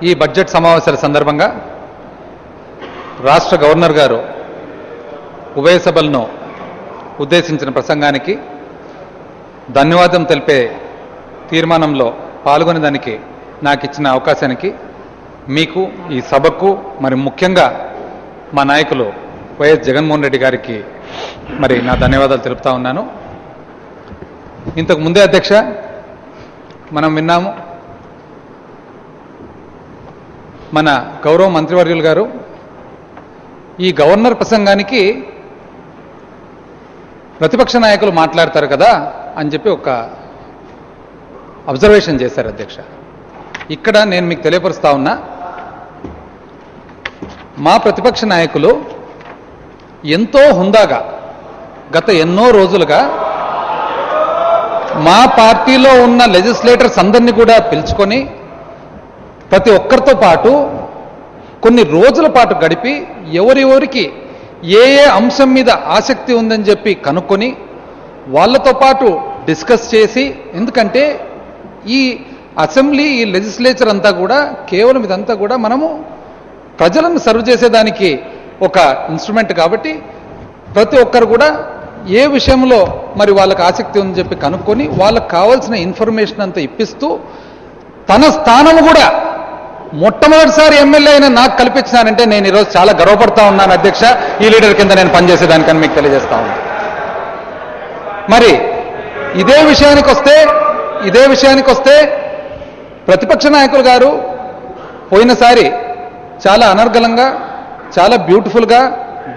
ఈ బడ్జెట్ సమావేశాల సందర్భంగా రాష్ట్ర గవర్నర్ గారు ఉభయ సభలను ఉద్దేశించిన ప్రసంగానికి ధన్యవాదం తెలిపే తీర్మానంలో పాల్గొనేదానికి నాకు ఇచ్చిన అవకాశానికి మీకు ఈ సభకు మరి ముఖ్యంగా మా నాయకులు వైఎస్ జగన్మోహన్ రెడ్డి గారికి మరి నా ధన్యవాదాలు తెలుపుతా ఉన్నాను. ఇంతకు ముందే అధ్యక్ష మనం విన్నాము, మన గౌరవ మంత్రివర్యులు గారు ఈ గవర్నర్ ప్రసంగానికి ప్రతిపక్ష నాయకులు మాట్లాడతారు కదా అని చెప్పి ఒక అబ్జర్వేషన్ చేశారు అధ్యక్ష. ఇక్కడ నేను మీకు తెలియపరుస్తా ఉన్నా, మా ప్రతిపక్ష నాయకులు ఎంతో హుందాగా గత ఎన్నో రోజులుగా మా పార్టీలో ఉన్న లెజిస్లేటర్స్ అందరినీ కూడా పిలుచుకొని ప్రతి ఒక్కరితో పాటు కొన్ని రోజుల పాటు గడిపి ఎవరెవరికి ఏ ఏ అంశం మీద ఆసక్తి ఉందని చెప్పి కనుక్కొని వాళ్ళతో పాటు డిస్కస్ చేసి, ఎందుకంటే ఈ అసెంబ్లీ ఈ లెజిస్లేచర్ అంతా కూడా కేవలం ఇదంతా కూడా మనము ప్రజలను సర్వ్ చేసేదానికి ఒక ఇన్స్ట్రుమెంట్ కాబట్టి ప్రతి ఒక్కరు కూడా ఏ విషయంలో మరి వాళ్ళకి ఆసక్తి ఉందని చెప్పి కనుక్కొని వాళ్ళకు కావాల్సిన ఇన్ఫర్మేషన్ అంతా ఇప్పిస్తూ తన స్థానం కూడా మొట్టమొదటిసారి ఎమ్మెల్యే అయినా నాకు కల్పించినానంటే నేను ఈరోజు చాలా గర్వపడతా ఉన్నాను అధ్యక్ష. ఈ లీడర్ కింద నేను పనిచేసేదానికని మీకు తెలియజేస్తా ఉన్నాను. మరి ఇదే విషయానికి వస్తే ప్రతిపక్ష నాయకులు గారు పోయినసారి చాలా అనర్గళంగా చాలా బ్యూటిఫుల్గా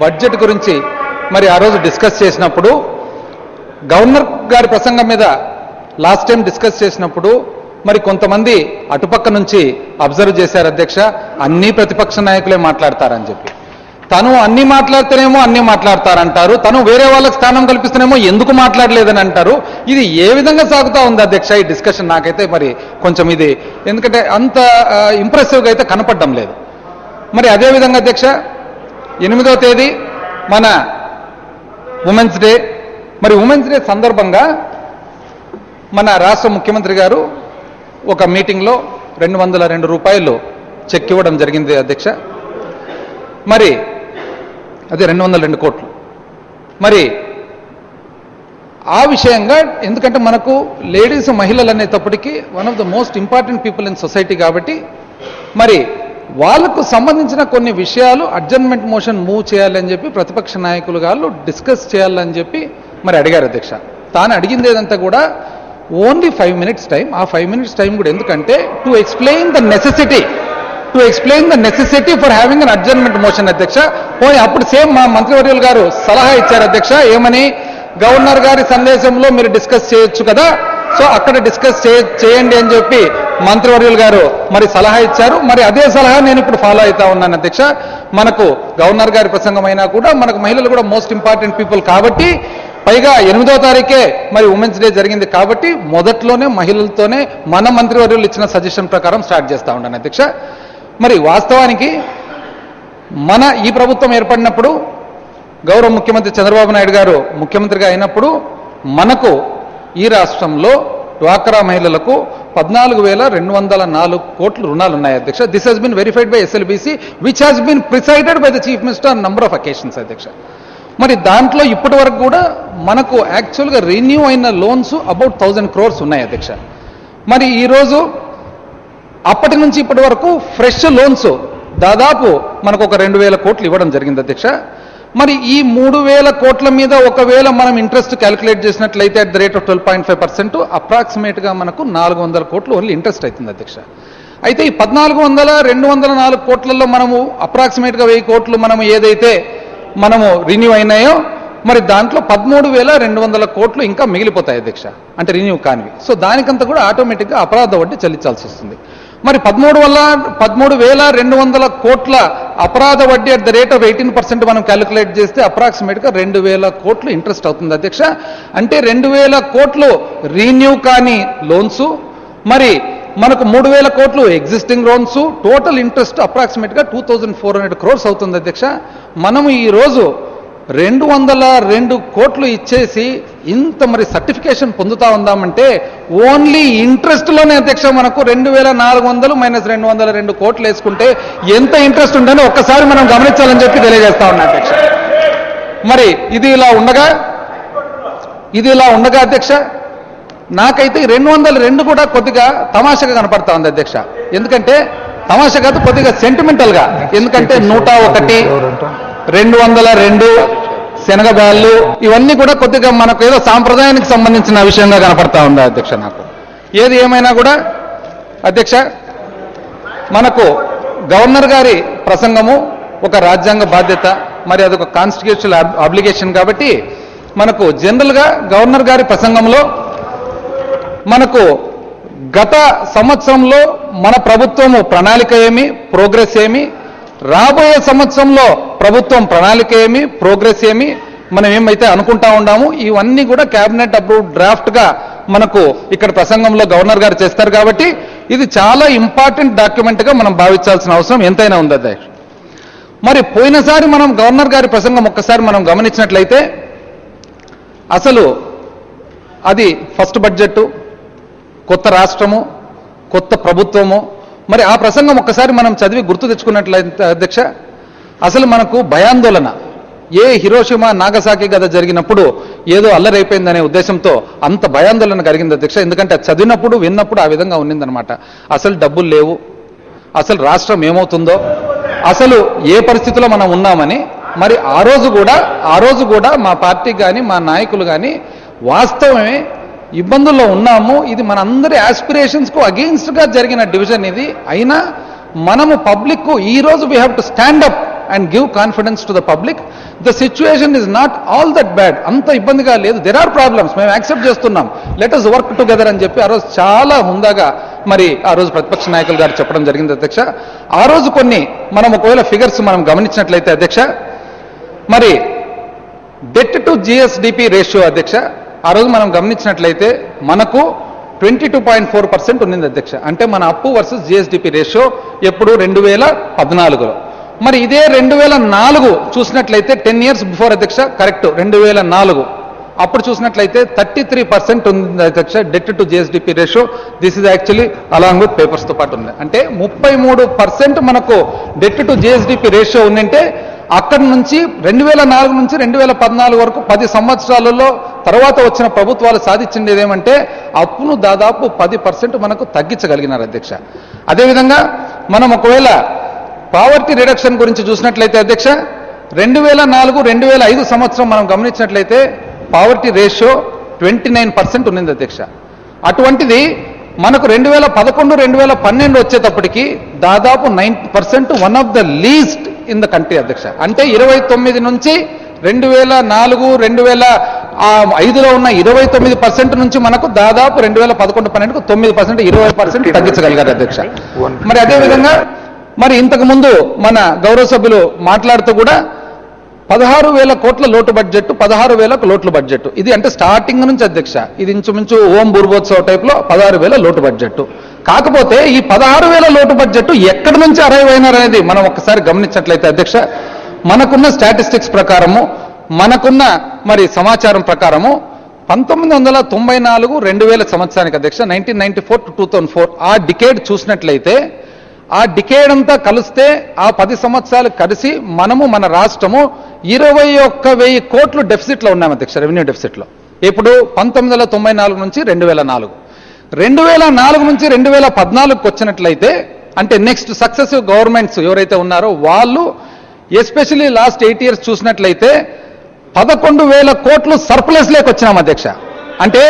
బడ్జెట్ గురించి మరి ఆ రోజు డిస్కస్ చేసినప్పుడు, గవర్నర్ గారి ప్రసంగం మీద లాస్ట్ టైం డిస్కస్ చేసినప్పుడు మరి కొంతమంది అటుపక్క నుంచి అబ్జర్వ్ చేశారు అధ్యక్ష, అన్ని ప్రతిపక్ష నాయకులే మాట్లాడతారని చెప్పి. తను అన్ని మాట్లాడితేనేమో అన్ని మాట్లాడతారంటారు, తను వేరే వాళ్ళకి స్థానం కల్పిస్తేనేమో ఎందుకు మాట్లాడలేదని అంటారు. ఇది ఏ విధంగా సాగుతూ ఉంది అధ్యక్ష ఈ డిస్కషన్? నాకైతే మరి కొంచెం ఇది ఎందుకంటే అంత ఇంప్రెసివ్గా అయితే కనపడడం లేదు. మరి అదేవిధంగా అధ్యక్ష 8వ తేదీ మన ఉమెన్స్ డే. మరి ఉమెన్స్ డే సందర్భంగా మన రాష్ట్ర ముఖ్యమంత్రి గారు ఒక మీటింగ్లో 202 రూపాయలు చెక్ ఇవ్వడం జరిగింది అధ్యక్ష. మరి అదే 202 కోట్లు. మరి ఆ విషయంగా, ఎందుకంటే మనకు లేడీస్ మహిళలు అనేటప్పటికీ one of the most important people in society కాబట్టి మరి వాళ్ళకు సంబంధించిన కొన్ని విషయాలు అడ్జర్న్మెంట్ మోషన్ మూవ్ చేయాలని చెప్పి ప్రతిపక్ష నాయకులు గారు డిస్కస్ చేయాలని చెప్పి మరి అడిగారు అధ్యక్ష. తాను అడిగింది ఏదంతా కూడా ఓన్లీ 5 minutes టైం. ఆ 5 minutes టైం కూడా ఎందుకంటే to explain the necessity for having an adjournment motion అధ్యక్ష. పోయి అప్పుడు సేమ్ మా మంత్రివర్యులు గారు సలహా ఇచ్చారు అధ్యక్ష, ఏమని, గవర్నర్ గారి సందేశంలో మీరు డిస్కస్ చేయొచ్చు కదా, సో అక్కడ డిస్కస్ చేయండి అని చెప్పి మంత్రివర్యులు గారు మరి సలహా ఇచ్చారు. మరి అదే సలహా నేను ఇప్పుడు ఫాలో అవుతా ఉన్నాను అధ్యక్ష. మనకు గవర్నర్ గారి ప్రసంగం అయినా కూడా మనకు మహిళలు కూడా మోస్ట్ ఇంపార్టెంట్ పీపుల్ కాబట్టి, పైగా 8వ తారీఖే మరి ఉమెన్స్ డే జరిగింది కాబట్టి మొదట్లోనే మహిళలతోనే మన మంత్రివర్యులు ఇచ్చిన సజెషన్ ప్రకారం స్టార్ట్ చేస్తూ ఉన్నాను అధ్యక్ష. మరి వాస్తవానికి మన ఈ ప్రభుత్వం ఏర్పడినప్పుడు గౌరవ ముఖ్యమంత్రి చంద్రబాబు నాయుడు గారు ముఖ్యమంత్రిగా అయినప్పుడు మనకు ఈ రాష్ట్రంలో డ్వాక్రా మహిళలకు 14,204 కోట్ల రుణాలు ఉన్నాయి అధ్యక్ష. This has been verified by SLBC which has been presided by the chief minister on number of occasions అధ్యక్ష. మరి దాంట్లో ఇప్పటి వరకు కూడా మనకు యాక్చువల్గా రెన్యూ అయిన లోన్స్ అబౌట్ 1000 crores ఉన్నాయి అధ్యక్ష. మరి ఈరోజు అప్పటి నుంచి ఇప్పటి వరకు ఫ్రెష్ లోన్స్ దాదాపు మనకు ఒక 2,000 కోట్లు ఇవ్వడం జరిగింది అధ్యక్ష. మరి ఈ 3,000 కోట్ల మీద ఒకవేళ మనం ఇంట్రెస్ట్ క్యాలిక్యులేట్ చేసినట్లయితే అట్ ద రేట్ ఆఫ్ 12.5% అప్రాక్సిమేట్గా మనకు 400 కోట్లు ఓన్లీ ఇంట్రెస్ట్ అవుతుంది అధ్యక్ష. అయితే ఈ 204 కోట్లలో మనము అప్రాక్సిమేట్గా 1000 కోట్లు మనము ఏదైతే మనము రిన్యూ అయినాయో మరి దాంట్లో 13,200 కోట్లు ఇంకా మిగిలిపోతాయి అధ్యక్ష, అంటే రిన్యూ కానివి. సో దానికంతా కూడా ఆటోమేటిక్గా అపరాధ వడ్డీ చెల్లించాల్సి వస్తుంది. మరి 13,200 కోట్ల అపరాధ వడ్డీ అట్ ద రేట్ ఆఫ్ 18% మనం క్యాలిక్యులేట్ చేస్తే అప్రాక్సిమేట్గా 2,000 కోట్లు ఇంట్రెస్ట్ అవుతుంది అధ్యక్ష. అంటే 2,000 కోట్లు రీన్యూ కాని లోన్స్, మరి మనకు 3,000 కోట్లు ఎగ్జిస్టింగ్ లోన్స్, టోటల్ ఇంట్రెస్ట్ అప్రాక్సిమేట్గా 2,400 crores అవుతుంది అధ్యక్ష. మనము ఈరోజు 202 కోట్లు ఇచ్చేసి ఇంత మరి సర్టిఫికేషన్ పొందుతా ఉందామంటే ఓన్లీ ఇంట్రెస్ట్లోనే అధ్యక్ష మనకు 2400 మైనస్ 202 కోట్లు వేసుకుంటే ఎంత ఇంట్రెస్ట్ ఉంటుందో ఒక్కసారి మనం గమనించాలని చెప్పి తెలియజేస్తా ఉన్నా అధ్యక్ష. మరి ఇది ఇలా ఉండగా అధ్యక్ష నాకైతే 202 కూడా కొద్దిగా తమాషగా కనపడతా ఉంది అధ్యక్ష. ఎందుకంటే తమాషా కాదు, కొద్దిగా సెంటిమెంటల్గా. ఎందుకంటే 101, 202 శనగబాళ్ళు ఇవన్నీ కూడా కొద్దిగా మనకు ఏదో సాంప్రదాయానికి సంబంధించిన విషయంగా కనపడతా ఉంది అధ్యక్ష. నాకు ఏది ఏమైనా కూడా అధ్యక్ష మనకు గవర్నర్ గారి ప్రసంగము ఒక రాజ్యాంగ బాధ్యత, మరి అదొక కాన్స్టిట్యూషనల్ అబ్లిగేషన్. కాబట్టి మనకు జనరల్గా గవర్నర్ గారి ప్రసంగంలో మనకు గత సంవత్సరంలో మన ప్రభుత్వము ప్రణాళిక ఏమి, ప్రోగ్రెస్ ఏమి, రాబోయే సంవత్సరంలో ప్రభుత్వం ప్రణాళిక ఏమి, ప్రోగ్రెస్ ఏమి, మనం ఏమైతే అనుకుంటా ఉన్నాము ఇవన్నీ కూడా కేబినెట్ అప్రూవ్డ్ డ్రాఫ్ట్గా మనకు ఇక్కడ ప్రసంగంలో గవర్నర్ గారు చేస్తారు. కాబట్టి ఇది చాలా ఇంపార్టెంట్ డాక్యుమెంట్గా మనం భావించాల్సిన అవసరం ఎంతైనా ఉంది అధ్యక్ష. మరి పోయినసారి మనం గవర్నర్ గారి ప్రసంగం ఒక్కసారి మనం గమనించినట్లయితే అసలు అది ఫస్ట్ బడ్జెట్, కొత్త రాష్ట్రము, కొత్త ప్రభుత్వము. మరి ఆ ప్రసంగం ఒక్కసారి మనం చదివి గుర్తు తెచ్చుకున్నట్లయితే అధ్యక్ష అసలు మనకు భయాందోళన, ఏ హిరోషిమా నాగసాకి గద జరిగినప్పుడు ఏదో అల్లరైపోయిందనే ఉద్దేశంతో అంత భయాందోళన కలిగింది అధ్యక్ష. ఎందుకంటే చదివినప్పుడు విన్నప్పుడు ఆ విధంగా ఉన్నిందనమాట. అసలు డబ్బులు లేవు, అసలు రాష్ట్రం ఏమవుతుందో, అసలు ఏ పరిస్థితిలో మనం ఉన్నామని. మరి ఆ రోజు కూడా మా పార్టీ కానీ మా నాయకులు కానీ వాస్తవమే ఇబ్బందుల్లో ఉన్నాము, ఇది మనందరి ఆస్పిరేషన్స్కు అగెయిన్స్ట్గా జరిగిన డివిజన్ ఇది. అయినా మనము పబ్లిక్ ఈరోజు we have to stand up and give confidence to the public. The situation is not all that bad, అంత ఇబ్బందిగా లేదు, దెర్ ఆర్ ప్రాబ్లమ్స్, మేము యాక్సెప్ట్ చేస్తున్నాం, లెట్ అస్ వర్క్ టుగెదర్ అని చెప్పి ఆ రోజు చాలా హుందాగా మరి ఆ రోజు ప్రతిపక్ష నాయకులు గారు చెప్పడం జరిగింది అధ్యక్ష. ఆ రోజు కొన్ని మనం ఒకవేళ ఫిగర్స్ మనం గమనించినట్లయితే అధ్యక్ష, మరి డెట్ టు జిఎస్డిపి రేషియో అధ్యక్ష ఆ రోజు మనం గమనించినట్లయితే మనకు 22.4% ఉన్నింది అధ్యక్ష. అంటే మన అప్పు వర్సెస్ జిఎస్డిపి రేషియో ఎప్పుడు 2014లో. మరి ఇదే 2004 చూసినట్లయితే 10 years బిఫోర్ అధ్యక్ష, కరెక్ట్ 2004 అప్పుడు చూసినట్లయితే 33% ఉంది అధ్యక్ష debt to GSDP ratio. This is actually along with పేపర్స్తో పాటు ఉంది. అంటే 33% మనకు డెట్ టు జిఎస్డిపి రేషియో ఉండింటే అక్కడి నుంచి 2004 నుంచి 2014 వరకు 10 సంవత్సరాలలో తర్వాత వచ్చిన ప్రభుత్వాలు సాధించింది ఏమంటే అప్పును దాదాపు 10% మనకు తగ్గించగలిగినారు అధ్యక్ష. అదేవిధంగా మనం ఒకవేళ పావర్టీ రిడక్షన్ గురించి చూసినట్లయితే అధ్యక్ష 2004-2005 సంవత్సరం మనం గమనించినట్లయితే పావర్టీ రేషియో 29% ఉన్నింది అధ్యక్ష. అటువంటిది మనకు 2011-2012 వచ్చేటప్పటికి దాదాపు 90%, one of the least in the country అధ్యక్ష. అంటే 29 నుంచి 2004-2005లో ఉన్న 29% నుంచి మనకు దాదాపు 2011-12కు 9%, 20% తగ్గించగలిగారు అధ్యక్ష. మరి అదేవిధంగా మరి ఇంతకు ముందు మన గౌరవ సభ్యులు మాట్లాడుతూ కూడా 16,000 కోట్ల లోటు బడ్జెట్, 16,000 లోట్ల బడ్జెట్ ఇది అంటే స్టార్టింగ్ నుంచి అధ్యక్ష. ఇది ఇంచుమించు ఓం బూర్బోత్సవ టైప్లో 16,000 లోటు బడ్జెట్. కాకపోతే ఈ 16,000 లోటు బడ్జెట్ ఎక్కడి నుంచి అరైవ్ అయినారు అనేది మనం ఒక్కసారి గమనించినట్లయితే అధ్యక్ష మనకున్న స్టాటిస్టిక్స్ ప్రకారము, మనకున్న మరి సమాచారం ప్రకారము 1994-2000 సంవత్సరానికి అధ్యక్ష 1994-2004 ఆ డికేడ్ చూసినట్లయితే ఆ డికేడ్ అంతా కలిస్తే ఆ 10 సంవత్సరాలు కలిసి మనము మన రాష్ట్రము 21,000 కోట్లు డెఫిసిట్లో ఉన్నాం అధ్యక్ష, రెవెన్యూ డెఫిసిట్లో. ఇప్పుడు 1994 నుంచి 2004, 2004 నుంచి 2014కు వచ్చినట్లయితే అంటే నెక్స్ట్ సక్సెసివ్ గవర్నమెంట్స్ ఎవరైతే ఉన్నారో వాళ్ళు ఎస్పెషల్లీ లాస్ట్ 8 years చూసినట్లయితే 11,000 కోట్లు సర్ప్లస్ లేక వచ్చినాం అధ్యక్ష. అంటే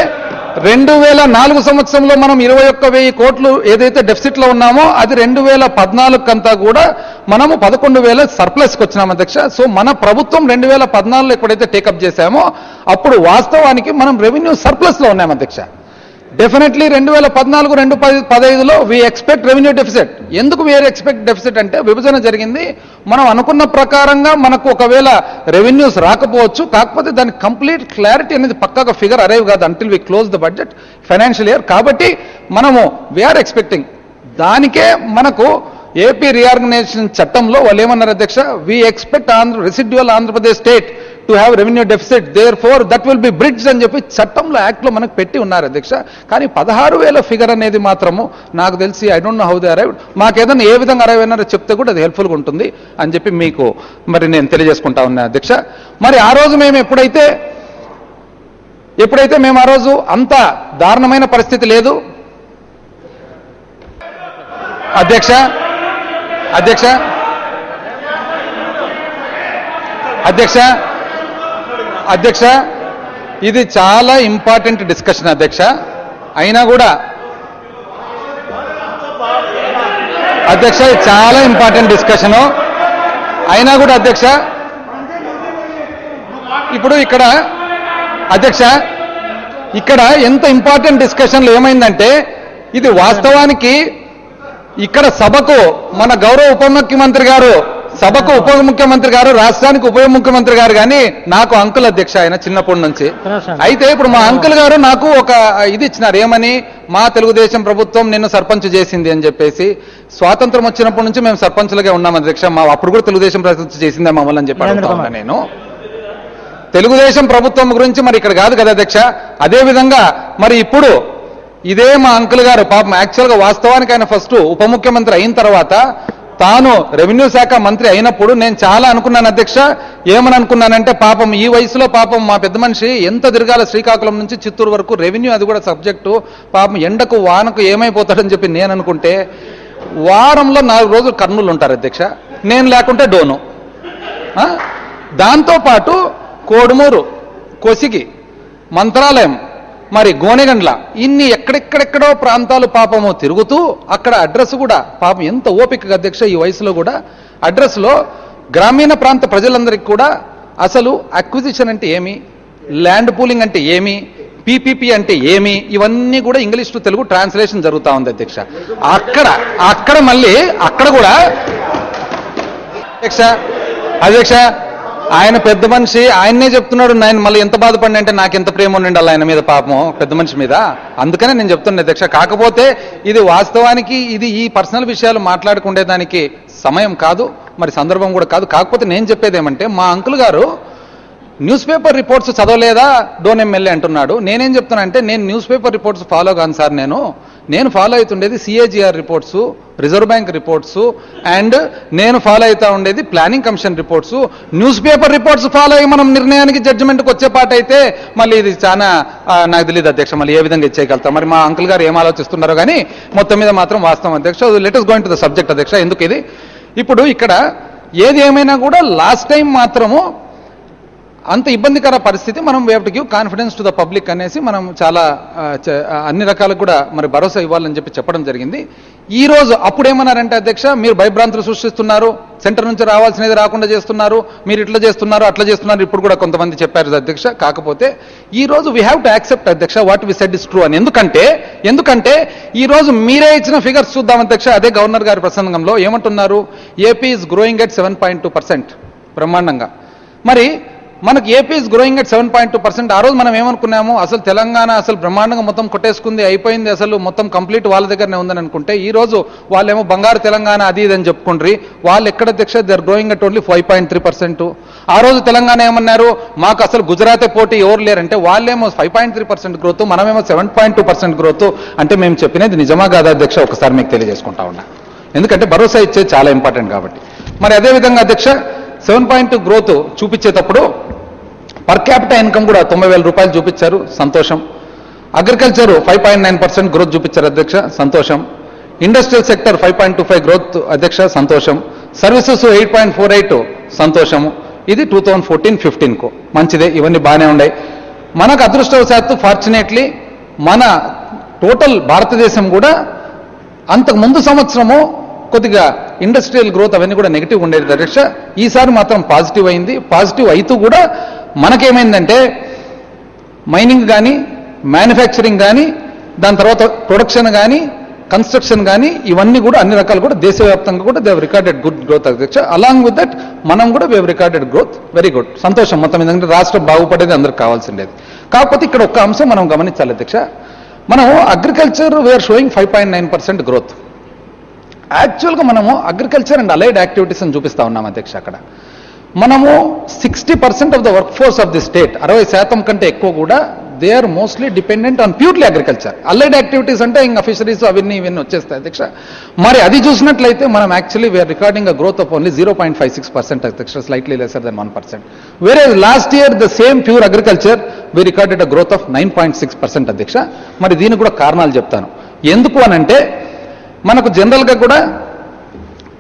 2004 సంవత్సరంలో మనం 21,000 కోట్లు ఏదైతే డెఫిసిట్లో ఉన్నామో అది 2014 కంతా కూడా మనము 11,000 సర్ప్లస్కి వచ్చినాం అధ్యక్ష. సో మన ప్రభుత్వం 2014లో ఎప్పుడైతే టేకప్ చేశామో అప్పుడు వాస్తవానికి మనం రెవెన్యూ సర్ప్లస్లో ఉన్నాం అధ్యక్ష. డెఫినెట్లీ 2014-2015లో వీ ఎక్స్పెక్ట్ రెవెన్యూ డెఫిసిట్. ఎందుకు వీఆర్ ఎక్స్పెక్ట్ డెఫిసిట్ అంటే విభజన జరిగింది, మనం అనుకున్న ప్రకారంగా మనకు ఒకవేళ రెవెన్యూస్ రాకపోవచ్చు, కాకపోతే దానికి కంప్లీట్ క్లారిటీ అనేది పక్కాగా ఫిగర్ అరైవ్ కాదు until we close the budget financial year. కాబట్టి మనము వీఆర్ ఎక్స్పెక్టింగ్ దానికే మనకు ఏపీ రీఆర్గనైజేషన్ చట్టంలో వాళ్ళు ఏమన్నారు అధ్యక్ష, we expect residual Andhra Pradesh state to have revenue deficit, there four that will be bridge అని చెప్పి చట్టంలో యాక్ట్లో మనకు పెట్టి ఉన్నారు అధ్యక్ష. కానీ 16,000 ఫిగర్ అనేది మాత్రము నాకు తెలిసి I don't know how they arrived. మాకేదైనా ఏ విధంగా అరైవ్ అయినారో చెప్తే కూడా అది హెల్ప్ఫుల్గా ఉంటుంది అని చెప్పి మీకు మరి నేను తెలియజేసుకుంటా ఉన్నా అధ్యక్ష. మరి ఆ రోజు మేము ఎప్పుడైతే మేము ఆ రోజు అంత దారుణమైన పరిస్థితి లేదు అధ్యక్ష. అధ్యక్ష అధ్యక్ష అధ్యక్ష ఇది చాలా ఇంపార్టెంట్ డిస్కషన్ అధ్యక్ష. అయినా కూడా అధ్యక్ష ఇది చాలా ఇంపార్టెంట్ డిస్కషను అయినా కూడా అధ్యక్ష ఇప్పుడు ఇక్కడ అధ్యక్ష ఇక్కడ ఎంత ఇంపార్టెంట్ డిస్కషన్లో ఏమైందంటే ఇది వాస్తవానికి ఇక్కడ సభకు మన గౌరవ ఉప ముఖ్యమంత్రి గారు సభకు ఉప ముఖ్యమంత్రి గారు రాష్ట్రానికి ఉప ముఖ్యమంత్రి గారు కానీ నాకు అంకుల్ అధ్యక్ష ఆయన చిన్నప్పటి నుంచి. అయితే ఇప్పుడు మా అంకుల్ గారు నాకు ఒక ఇది ఇచ్చినారు ఏమని, మా తెలుగుదేశం ప్రభుత్వం నిన్ను సర్పంచ్ చేసింది అని చెప్పేసి. స్వాతంత్రం వచ్చినప్పటి నుంచి మేము సర్పంచ్లుగా ఉన్నాం అధ్యక్ష. మా అప్పుడు కూడా తెలుగుదేశం ప్రభుత్వం చేసిందే మమ్మల్ని అని చెప్పి అడుగుతా ఉన్నా నేను. తెలుగుదేశం ప్రభుత్వం గురించి మరి ఇక్కడ కాదు కదా అధ్యక్ష. అదేవిధంగా మరి ఇప్పుడు ఇదే మా అంకుల్ గారు పాపం యాక్చువల్గా వాస్తవానికి ఆయన ఫస్ట్ ఉప ముఖ్యమంత్రి అయిన తర్వాత తాను రెవెన్యూ శాఖ మంత్రి అయినప్పుడు నేను చాలా అనుకున్నాను అధ్యక్ష. ఏమని అనుకున్నానంటే పాపం ఈ వయసులో పాపం మా పెద్ద మనిషి ఎంత తిరగాల శ్రీకాకుళం నుంచి చిత్తూరు వరకు రెవెన్యూ, అది కూడా సబ్జెక్టు, పాపం ఎండకు వానకు ఏమైపోతాడని చెప్పి నేను అనుకుంటే వారంలో 4 రోజులు కర్నూలు ఉంటారు అధ్యక్ష. నేను లేకుంటే డోను. దాంతోపాటు కోడుమూరు, కొసిగి, మంత్రాలయం, మరి గోనెగండ్ల ఇన్ని ఎక్కడెక్కడెక్కడో ప్రాంతాలు పాపము తిరుగుతూ అక్కడ అడ్రస్ కూడా పాపం ఎంత ఓపిక అధ్యక్ష ఈ వయసులో కూడా అడ్రస్లో గ్రామీణ ప్రాంత ప్రజలందరికీ కూడా అసలు అక్విజిషన్ అంటే ఏమి, ల్యాండ్ పూలింగ్ అంటే ఏమి, పీపీపీ అంటే ఏమి, ఇవన్నీ కూడా ఇంగ్లీష్ టు తెలుగు ట్రాన్స్లేషన్ జరుగుతూ ఉంది అధ్యక్ష. అక్కడ మళ్ళీ అక్కడ కూడా అధ్యక్ష ఆయన పెద్ద మనిషి ఆయన్నే చెప్తున్నాడు. నేను మళ్ళీ ఎంత బాధపడి అంటే నాకు ఎంత ప్రేమ ఉండండి ఆయన మీద పాపం పెద్ద మనిషి మీద. అందుకనే నేను చెప్తున్నా అధ్యక్ష. కాకపోతే ఇది వాస్తవానికి ఇది ఈ పర్సనల్ విషయాలు మాట్లాడుకునేదానికి సమయం కాదు, మరి సందర్భం కూడా కాదు. కాకపోతే నేను చెప్పేది ఏమంటే మా అంకుల్ గారు న్యూస్ పేపర్ రిపోర్ట్స్ చదవలేదా డోన్ ఎమ్మెల్యే అంటున్నాడు. నేనేం చెప్తున్నా అంటే నేను న్యూస్ పేపర్ రిపోర్ట్స్ ఫాలో కాను సార్. నేను ఫాలో అవుతుండేది CAGR reports, reserve bank reports, and నేను ఫాలో అవుతా ఉండేది planning commission reports. News paper reports follow అయ్యి మనం నిర్ణయానికి జడ్జిమెంట్కి వచ్చే పాట అయితే మళ్ళీ ఇది చాలా నాకు తెలియదు అధ్యక్ష, మళ్ళీ ఏ విధంగా ఇచ్చేయగలుగుతాం. మరి మా అంకుల్ గారు ఏం ఆలోచిస్తున్నారో కానీ మొత్తం మీద మాత్రం వాస్తవం అధ్యక్ష. Let us go into the subject అధ్యక్ష. ఎందుకు ఇది ఇప్పుడు ఇక్కడ ఏది ఏమైనా కూడా లాస్ట్ టైం మాత్రము అంత ఇబ్బందికర పరిస్థితి మనం we have to give confidence to the public అనేసి మనం చాలా అన్ని రకాలకు కూడా మరి భరోసా ఇవ్వాలని చెప్పి చెప్పడం జరిగింది. ఈ రోజు అప్పుడు ఏమన్నారంటే అధ్యక్ష మీరు భయభ్రాంతులు సృష్టిస్తున్నారు, సెంటర్ నుంచి రావాల్సినది రాకుండా చేస్తున్నారు, మీరు ఇట్లా చేస్తున్నారు అట్లా చేస్తున్నారు ఇప్పుడు కూడా కొంతమంది చెప్పారు అధ్యక్ష. కాకపోతే ఈ రోజు వీ హ్యావ్ టు యాక్సెప్ట్ అధ్యక్ష what we said is true అని. ఎందుకంటే ఈ రోజు మీరే ఇచ్చిన ఫిగర్స్ చూద్దాం అధ్యక్ష. అదే గవర్నర్ గారి ప్రసంగంలో ఏమంటున్నారు, ఏపీ ఈజ్ గ్రోయింగ్ అట్ 7.2% బ్రహ్మాండంగా. మరి మనకు ఏపీ ఈజ్ గ్రోయింగ్ అట్ 7.2%. ఆ రోజు మనం ఏమనుకున్నాము, అసలు తెలంగాణ అసలు బ్రహ్మాండంగా మొత్తం కొట్టేసుకుంది, అయిపోయింది, అసలు మొత్తం కంప్లీట్ వాళ్ళ దగ్గరనే ఉందని అనుకుంటే ఈ రోజు వాళ్ళేమో బంగారు తెలంగాణ అది ఇది అని చెప్పుకుండ్రి. వాళ్ళు ఎక్కడ అధ్యక్ష they are growing at only 5.3%. ఆ రోజు తెలంగాణ ఏమన్నారు, మాకు అసలు గుజరాతే పోటీ ఎవరు లేరంటే వాళ్ళేమో 5.3% గ్రోత్, మనమేమో 7.2% గ్రోత్. అంటే మేము చెప్పినది నిజమా కాదా అధ్యక్ష ఒకసారి మీకు తెలియజేసుకుంటా ఉన్నా, ఎందుకంటే భరోసా ఇచ్చేది చాలా ఇంపార్టెంట్ కాబట్టి. మరి అదేవిధంగా అధ్యక్ష 7.2 గ్రోత్ చూపించేటప్పుడు పర్ క్యాపిటల్ ఇన్కమ్ కూడా 90,000 రూపాయలు చూపించారు, సంతోషం. అగ్రికల్చర్ 5.9% గ్రోత్ చూపించారు అధ్యక్ష, సంతోషం. ఇండస్ట్రియల్ సెక్టర్ 5.25 గ్రోత్ అధ్యక్ష, సంతోషం. సర్వీసెస్ 8.48 సంతోషము. ఇది 2014-15కు మంచిదే, ఇవన్నీ బాగానే ఉన్నాయి. మనకు అదృష్టవశాత్తు ఫార్చునేట్లీ మన టోటల్ భారతదేశం కూడా అంతకు ముందు సంవత్సరము కొద్దిగా ఇండస్ట్రియల్ గ్రోత్ అవన్నీ కూడా నెగిటివ్ ఉండేది అధ్యక్ష. ఈసారి మాత్రం పాజిటివ్ అయింది. పాజిటివ్ అయితే కూడా మనకేమైందంటే మైనింగ్ కానీ, మ్యానుఫ్యాక్చరింగ్ కానీ, దాని తర్వాత ప్రొడక్షన్ కానీ, కన్స్ట్రక్షన్ కానీ, ఇవన్నీ కూడా అన్ని రకాలు కూడా దేశవ్యాప్తంగా కూడా they have recorded good growth అధ్యక్ష. అలాంగ్ విత్ దట్ మనం కూడా we have recorded growth, very good, సంతోషం. మొత్తం ఎందుకంటే రాష్ట్రం బాగుపడేది అందరికి కావాల్సిండేది. కాకపోతే ఇక్కడ ఒక్క అంశం మనం గమనించాలి అధ్యక్ష. మనం అగ్రికల్చర్ వీఆర్ షోయింగ్ 5.9% గ్రోత్. యాక్చువల్గా మనము అగ్రికల్చర్ అండ్ అలైడ్ యాక్టివిటీస్ అని చూపిస్తా ఉన్నాం అధ్యక్ష. అక్కడ మనము 60% of the work force of the state 60% కంటే ఎక్కువ కూడా they are mostly dependent on purely agriculture. Allied activities అంటే ఇంకా ఫిషరీస్ అవన్నీ ఇవన్నీ వచ్చేస్తాయి అధ్యక్ష. మరి అది చూసినట్లయితే మనం actually we are recording a growth of only 0.56% అధ్యక్ష, స్లైట్లీ లెసర్ దెన్ 1%. వేరే last year the same pure agriculture we recorded a growth of 9.6% అధ్యక్ష. మరి దీనికి కూడా కారణాలు చెప్తాను. ఎందుకు అనంటే మనకు జనరల్గా కూడా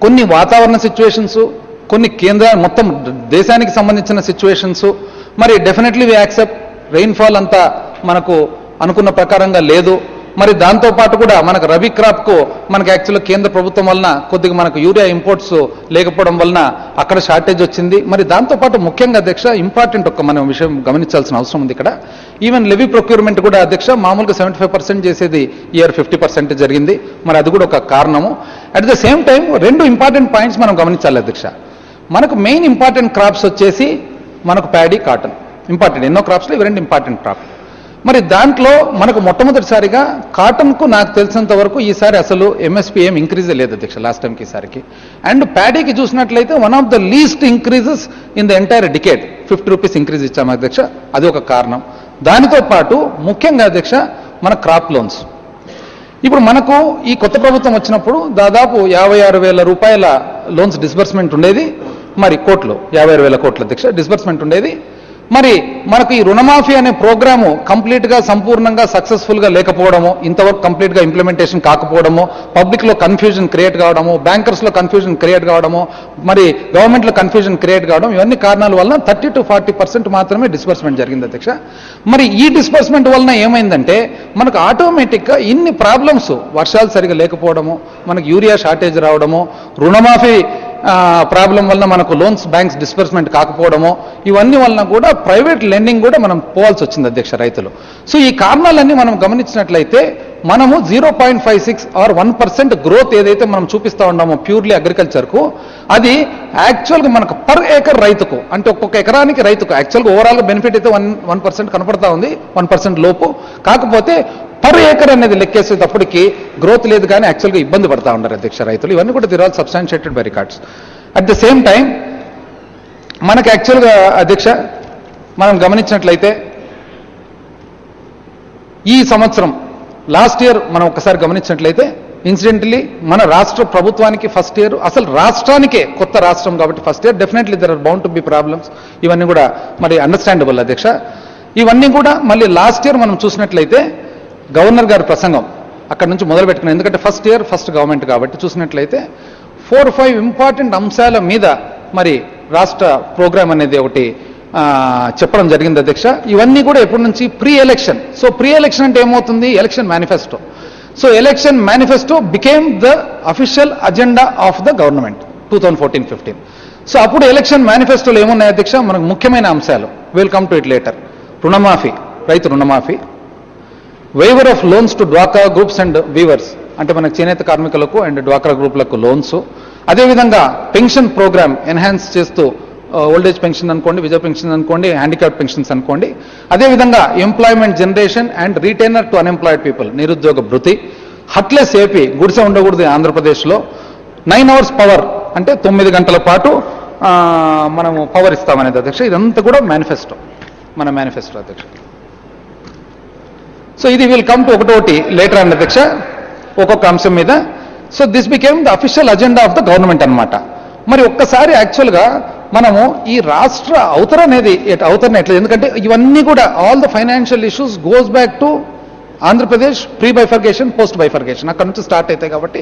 కొన్ని వాతావరణ సిచ్యువేషన్స్, కొన్ని కేంద్ర మొత్తం దేశానికి సంబంధించిన సిచ్యువేషన్స్, మరి డెఫినెట్లీ వి యాక్సెప్ట్ రెయిన్ఫాల్ అంతా మనకు అనుకున్న ప్రకారంగా లేదు. మరి దాంతోపాటు కూడా మనకు రబీ క్రాప్కు మనకు యాక్చువల్గా కేంద్ర ప్రభుత్వం వలన కొద్దిగా మనకు యూరియా ఇంపోర్ట్స్ లేకపోవడం వలన అక్కడ షార్టేజ్ వచ్చింది. మరి దాంతోపాటు ముఖ్యంగా అధ్యక్ష ఇంపార్టెంట్ ఒక మనం విషయం గమనించాల్సిన అవసరం ఉంది ఇక్కడ. ఈవెన్ లెవీ ప్రొక్యూర్మెంట్ కూడా అధ్యక్ష మామూలుగా 75% చేసేది ఇయర్ 50% జరిగింది. మరి అది కూడా ఒక కారణము. At the same time 2 important points మనం గమనించాలి అధ్యక్ష. మనకు మెయిన్ ఇంపార్టెంట్ క్రాప్స్ వచ్చేసి మనకు ప్యాడీ, కాటన్ ఇంపార్టెంట్. ఎన్నో క్రాప్స్లో ఇవి 2 ఇంపార్టెంట్ క్రాప్. మరి దాంట్లో మనకు మొట్టమొదటిసారిగా కాటన్కు నాకు తెలిసినంత వరకు ఈసారి అసలు ఎంఎస్పీ ఏం ఇంక్రీజ్ లేదు అధ్యక్ష లాస్ట్ టైంకి ఈసారికి. అండ్ ప్యాడీకి చూసినట్లయితే one of the least increases in the entire decade 50 rupees increase ఇచ్చాము అధ్యక్ష. అది ఒక కారణం. దానితో పాటు ముఖ్యంగా అధ్యక్ష మన క్రాప్ లోన్స్. ఇప్పుడు మనకు ఈ కొత్త ప్రభుత్వం వచ్చినప్పుడు దాదాపు 56,000 రూపాయల లోన్స్ డిస్బర్స్మెంట్ ఉండేది. మరి కోట్లు 56,000 కోట్ల అధ్యక్ష డిస్బర్స్మెంట్ ఉండేది. మరి మనకు ఈ రుణమాఫీ అనే ప్రోగ్రాము కంప్లీట్గా సంపూర్ణంగా సక్సెస్ఫుల్గా లేకపోవడము, ఇంతవరకు కంప్లీట్గా ఇంప్లిమెంటేషన్ కాకపోవడము, పబ్లిక్లో కన్ఫ్యూజన్ క్రియేట్ కావడము, బ్యాంకర్స్లో కన్ఫ్యూజన్ క్రియేట్ కావడము, మరి గవర్నమెంట్లో కన్ఫ్యూజన్ క్రియేట్ కావడం, ఇవన్నీ కారణాల వలన 30 to 40% మాత్రమే డిస్బర్స్మెంట్ జరిగింది అధ్యక్ష. మరి ఈ డిస్బర్స్మెంట్ వలన ఏమైందంటే మనకు ఆటోమేటిక్గా ఇన్ని ప్రాబ్లమ్స్, వర్షాలు సరిగా లేకపోవడము, మనకు యూరియా షార్టేజ్ రావడము, రుణమాఫీ ప్రాబ్లం వలన మనకు లోన్స్ బ్యాంక్స్ డిస్బర్స్మెంట్ కాకపోవడము, ఇవన్నీ వలన కూడా ప్రైవేట్ లెండింగ్ కూడా మనం పోవాల్సి వచ్చింది అధ్యక్ష రైతులు. సో ఈ కారణాలన్నీ మనం గమనించినట్లయితే మనము 0.56 or 1% గ్రోత్ ఏదైతే మనం చూపిస్తా ఉన్నామో ప్యూర్లీ అగ్రికల్చర్కు, అది యాక్చువల్గా మనకు పర్ ఏకర్ రైతుకు అంటే ఒక్కొక్క ఎకరానికి రైతుకు యాక్చువల్గా ఓవరాల్గా బెనిఫిట్ అయితే 1% కనపడతా ఉంది, 1% లోపు. కాకపోతే పర్ ఏకర్ అనేది లెక్కేసేటప్పటికి గ్రోత్ లేదు కానీ యాక్చువల్గా ఇబ్బంది పడతా ఉన్నారు అధ్యక్ష రైతులు. ఇవన్నీ కూడా they're all substantiated by records. At the same time మనకు యాక్చువల్గా అధ్యక్ష మనం గమనించినట్లయితే ఈ సంవత్సరం లాస్ట్ ఇయర్ మనం ఒకసారి గమనించినట్లయితే ఇన్సిడెంటలీ మన రాష్ట్ర ప్రభుత్వానికి ఫస్ట్ ఇయర్, అసలు రాష్ట్రానికే కొత్త రాష్ట్రం కాబట్టి first year definitely there are bound to be problems. ఇవన్నీ కూడా మరి అండర్స్టాండబుల్ అధ్యక్ష. ఇవన్నీ కూడా మళ్ళీ లాస్ట్ ఇయర్ మనం చూసినట్లయితే గవర్నర్ గారి ప్రసంగం అక్కడ నుంచి మొదలు పెట్టుకున్నాం. ఎందుకంటే ఫస్ట్ ఇయర్ ఫస్ట్ గవర్నమెంట్ కాబట్టి చూసినట్లయితే 4-5 ఇంపార్టెంట్ అంశాల మీద మరి రాష్ట్ర ప్రోగ్రామ్ అనేది ఒకటి చెప్పడం జరిగింది అధ్యక్ష. ఇవన్నీ కూడా ఎప్పటి నుంచి pre election. So pre election అంటే ఏమవుతుంది, election manifesto. So election manifesto became the official agenda of the government 2014-15. So అప్పుడు ఎలక్షన్ మేనిఫెస్టోలో ఏమున్నాయి అధ్యక్ష, మనకు ముఖ్యమైన అంశాలు, వెల్కమ్ టు ఇట్ లేటర్. రుణమాఫీ, రైతు రుణమాఫీ, వైవర్ ఆఫ్ లోన్స్ టు డ్వాక్రా గ్రూప్స్ అండ్ వీవర్స్, అంటే మనకు చేనేత కార్మికులకు అండ్ డ్వాక్రా గ్రూపులకు లోన్స్. అదేవిధంగా పెన్షన్ ప్రోగ్రామ్ ఎన్హాన్స్ చేస్తూ ఓల్డేజ్ పెన్షన్ అనుకోండి, విజయ పెన్షన్ అనుకోండి, హ్యాండిక్యాప్ పెన్షన్స్ అనుకోండి. అదేవిధంగా employment generation and retainer to unemployed people, నిరుద్యోగ భృతి. హట్లెస్ ఏపీ, గుడిసె ఉండకూడదు ఆంధ్రప్రదేశ్లో. 9 hours పవర్ అంటే 9 గంటల పాటు మనము పవర్ ఇస్తామనేది అధ్యక్ష. ఇదంతా కూడా మేనిఫెస్టో, మన మేనిఫెస్టో అధ్యక్ష. సో ఇది విల్ కమ్ టు ఒకటి లేటర్ అండ్ అధ్యక్ష ఒక్కొక్క అంశం మీద. So this became the official agenda of the government అనమాట. మరి ఒక్కసారి యాక్చువల్గా మనము ఈ రాష్ట్ర అవతరణ ఎట్లా, ఎందుకంటే ఇవన్నీ కూడా all the financial issues goes back to Andhra Pradesh pre bifurcation, post bifurcation, అక్కడ నుంచి స్టార్ట్ అవుతాయి కాబట్టి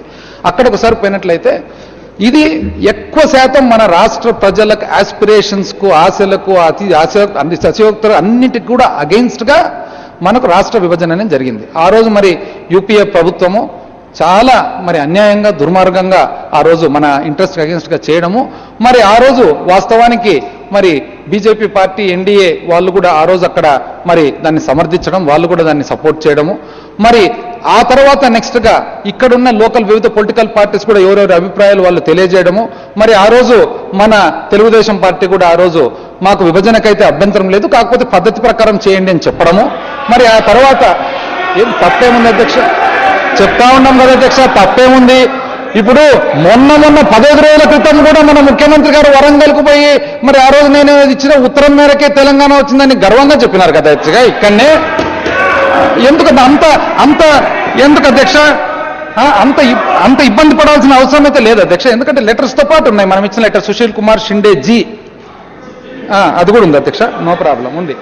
అక్కడ ఒకసారి పోయినట్లయితే ఇది ఎక్కువ శాతం మన రాష్ట్ర ప్రజలకు ఆస్పిరేషన్స్కు, ఆశలకు, అతిశయోక్తులు అన్నిటికి కూడా అగెయిన్స్ట్గా మనకు రాష్ట్ర విభజన అనేది జరిగింది. ఆ రోజు మరి యూపీఏ ప్రభుత్వము చాలా మరి అన్యాయంగా, దుర్మార్గంగా ఆ రోజు మన ఇంట్రెస్ట్ అగెన్స్ట్గా చేయడము. మరి ఆ రోజు వాస్తవానికి మరి బీజేపీ పార్టీ, ఎన్డీఏ వాళ్ళు కూడా ఆ రోజు అక్కడ మరి దాన్ని సమర్థించడం, వాళ్ళు కూడా దాన్ని సపోర్ట్ చేయడము. మరి ఆ తర్వాత నెక్స్ట్గా ఇక్కడున్న లోకల్ వివిధ పొలిటికల్ పార్టీస్ కూడా ఎవరెవరి అభిప్రాయాలు వాళ్ళు తెలియజేయడము. మరి ఆ రోజు మన తెలుగుదేశం పార్టీ కూడా ఆ రోజు మాకు విభజనకైతే అభ్యంతరం లేదు, కాకపోతే పద్ధతి ప్రకారం చేయండి అని చెప్పడము. మరి ఆ తర్వాత ఏం తప్పేముంది అధ్యక్ష, చెప్తా ఉన్నాం కదా అధ్యక్ష, తప్పేముంది. ఇప్పుడు మొన్న 15 రోజుల క్రితం కూడా మన ముఖ్యమంత్రి గారు వరంగల్కు పోయి మరి ఆ రోజు నేను ఇచ్చిన ఉత్తరం మేరకే తెలంగాణ వచ్చిందని గర్వంగా చెప్పినారు కదా అధ్యక్షగా. ఇక్కడనే ఎందుకు ఎందుకు అధ్యక్ష అంత ఇబ్బంది పడాల్సిన అవసరం అయితే లేదు అధ్యక్ష. ఎందుకంటే లెటర్స్తో పాటు ఉన్నాయి, మనం ఇచ్చిన లెటర్ సుశీల్ కుమార్ షిండే జీ అది కూడా ఉంది అధ్యక్ష. నో ప్రాబ్లం ఉంది.